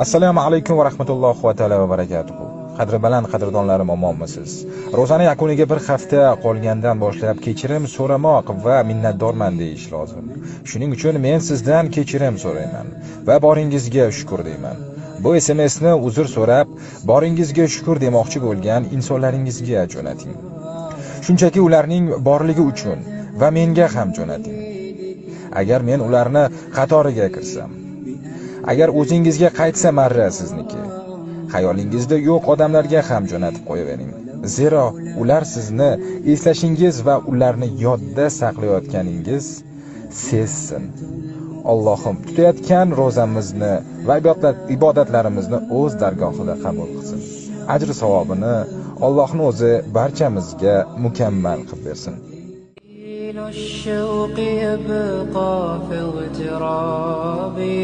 Assalomu alaykum va rahmatullohi va taala va barakatuh. Qadri baland qadrdonlarim, omonmisiz? Ro'zani yakuniga bir hafta qolgandan boshlab kechirim so'ramoq va minnatdorman deyish lozim. Shuning uchun men sizdan kechirim so'rayman va boringizga shukr deyman. Bu SMSni uzr so'rab, boringizga shukr demoqchi bo'lgan insonlaringizga jo'nating. Shunchaki ularning borligi uchun va menga ham jo'nating. Agar men ularni qatoriga kirsam, agar o'zingizga qaytsa marra sizniki, xayolingizda yo'q odamlarga ham jo'natib qo'yavering. Zero ular sizni eslashingiz va ularni yodda saqlayotganingiz sezsin. Allohim tutayotgan ro'zamizni va ibodatlarimizni o'z dargohida qabul qilsin. Ajr savobini Allohning o'zi barchamizga mukammal qilib bersin. الشوق يبقى في اغترابي